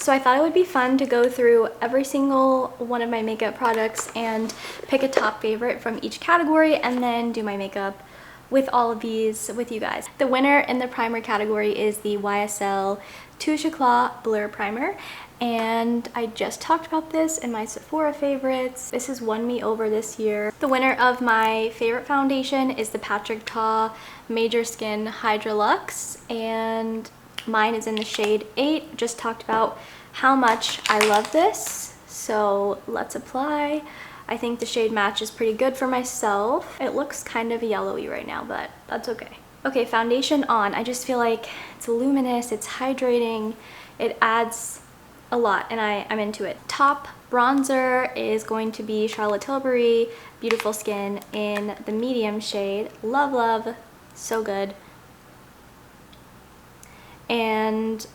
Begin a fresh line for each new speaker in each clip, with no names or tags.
So I thought it would be fun to go through every single one of my makeup products and pick a top favorite from each category and then do my makeup with all of these with you guys. The winner in the primer category is the YSL Touche Éclat Blur Primer, and I just talked about this in my Sephora favorites. This has won me over this year. The winner of my favorite foundation is the Patrick Ta Major Skin Hydra Luxe, and mine is in the shade 8. Just talked about how much I love this, so let's apply. I think the shade match is pretty good for myself. It looks kind of yellowy right now, but that's okay. Okay, foundation on. I just feel like it's luminous, it's hydrating, it adds a lot, and I'm into it. Top bronzer is going to be Charlotte Tilbury Beautiful Skin in the medium shade. Love, love, so good. And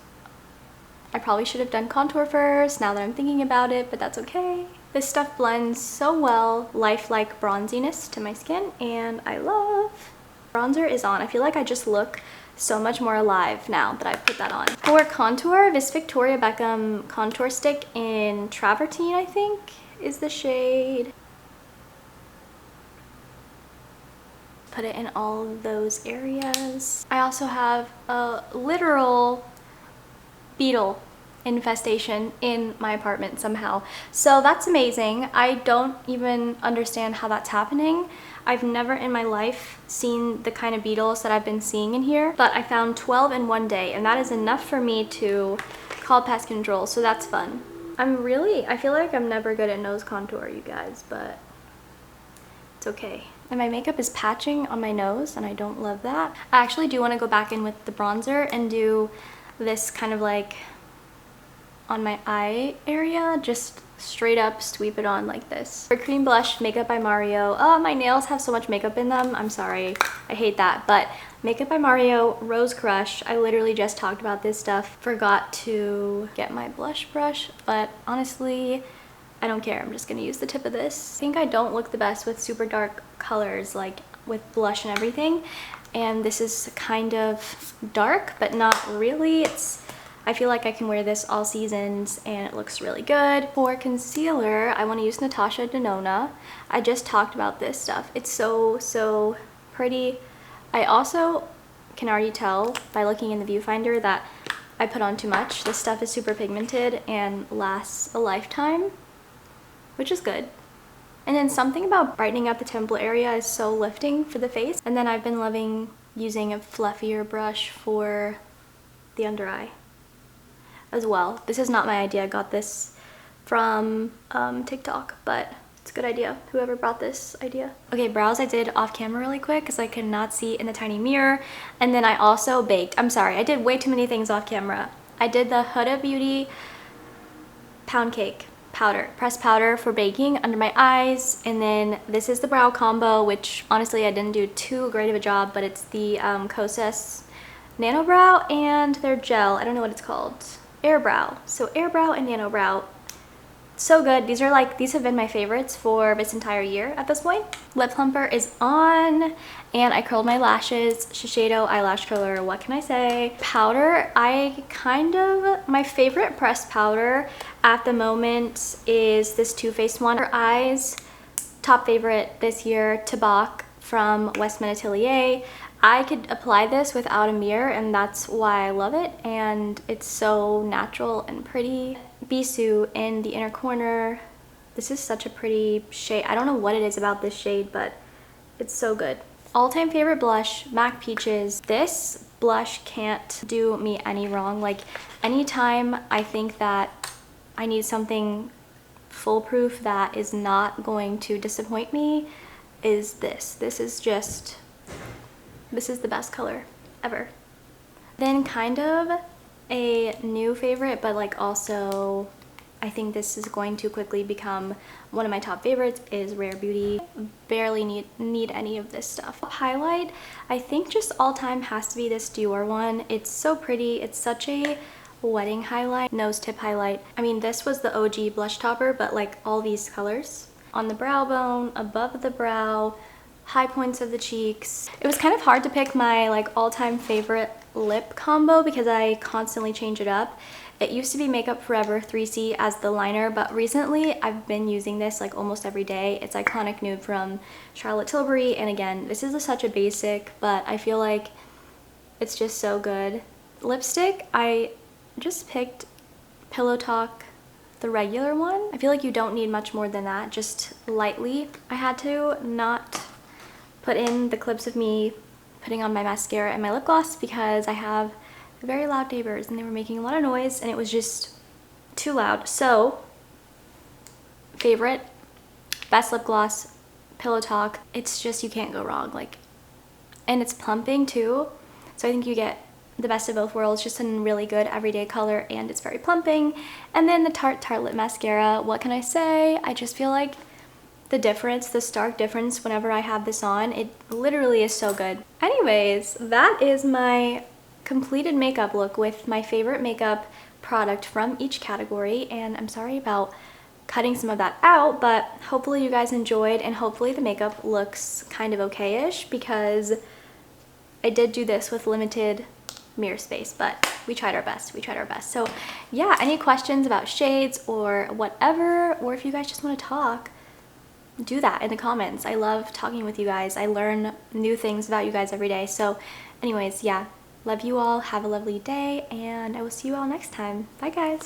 I probably should have done contour first now that I'm thinking about it, but that's okay. This stuff blends so well, lifelike bronziness to my skin, and I love. Bronzer is on. I feel like I just look so much more alive now that I've put that on. For contour, this Victoria Beckham contour stick in Travertine, I think, is the shade. Put it in all of those areas. I also have a literal beetle infestation in my apartment somehow, so that's amazing. I don't even understand how that's happening. I've never in my life seen the kind of beetles that I've been seeing in here, but I found 12 in one day, and that is enough for me to call pest control, so that's fun. I feel like I'm never good at nose contour, you guys, but it's okay. And my makeup is patching on my nose, and I don't love that. I actually do want to go back in with the bronzer and do this kind of like on my eye area, just straight up sweep it on like this. For cream blush, Makeup by Mario. Oh, my nails have so much makeup in them. I'm sorry, I hate that. But Makeup by Mario Rose Crush. I literally just talked about this stuff. Forgot to get my blush brush, but honestly, I don't care. I'm just gonna use the tip of this. I think I don't look the best with super dark colors, like with blush and everything. And this is kind of dark, but not really. I feel like I can wear this all seasons and it looks really good. For concealer, I want to use Natasha Denona. I just talked about this stuff. It's so pretty. I also can already tell by looking in the viewfinder that I put on too much. This stuff is super pigmented and lasts a lifetime, which is good. And then something about brightening up the temple area is so lifting for the face. And then I've been loving using a fluffier brush for the under eye as well. This is not my idea. I got this from TikTok, but it's a good idea. Whoever brought this idea. Okay, brows I did off camera really quick because I could not see in the tiny mirror. And then I also baked. I'm sorry, I did way too many things off camera. I did the Huda Beauty pound cake powder, pressed powder for baking under my eyes. And then this is the brow combo, which honestly I didn't do too great of a job, but it's the Kosas Nano Brow and their gel. I don't know what it's called. Air Brow. So Air Brow and Nano Brow. So good. These have been my favorites for this entire year at this point. Lip plumper is on, and I curled my lashes. Shiseido eyelash curler, what can I say? Powder, my favorite pressed powder at the moment is this Too Faced one. For eyes, top favorite this year, Tabak from Westman Atelier. I could apply this without a mirror, and that's why I love it, and it's so natural and pretty. Bisou in the inner corner. This is such a pretty shade. I don't know what it is about this shade, but it's so good. All-time favorite blush, MAC Peaches. This blush can't do me any wrong. Like, anytime I think that I need something foolproof that is not going to disappoint me, is this. This is the best color ever. Then kind of a new favorite, but like also I think this is going to quickly become one of my top favorites, is Rare Beauty. Barely need any of this stuff. Highlight, I think just all time has to be this Dior one. It's so pretty. It's such a wedding highlight, nose tip highlight. I mean, this was the OG blush topper, but like all these colors on the brow bone, above the brow, high points of the cheeks. It was kind of hard to pick my like all-time favorite lip combo because I constantly change it up, It used to be Makeup Forever 3C as the liner, but recently I've been using this like almost every day. It's Iconic Nude from Charlotte Tilbury, and again, this is such a basic, but I feel like it's just so good. Lipstick, I just picked Pillow Talk, the regular one. I feel like you don't need much more than that, just lightly. I had to not put in the clips of me putting on my mascara and my lip gloss because I have very loud neighbors and they were making a lot of noise and it was just too loud. So, favorite, best lip gloss, Pillow Talk. It's just, you can't go wrong. Like, and it's plumping too. So I think you get the best of both worlds, just a really good everyday color and it's very plumping. And then the Tarte Lip Mascara, what can I say? I just feel like the difference, the stark difference whenever I have this on, it literally is so good. Anyways, that is my completed makeup look with my favorite makeup product from each category, and I'm sorry about cutting some of that out, but hopefully you guys enjoyed and hopefully the makeup looks kind of okay-ish because I did do this with limited mirror space, but we tried our best. So yeah, any questions about shades or whatever, or if you guys just want to talk, do that in the comments. I love talking with you guys. I learn new things about you guys every day. So anyways, yeah, love you all. Have a lovely day and I will see you all next time. Bye guys.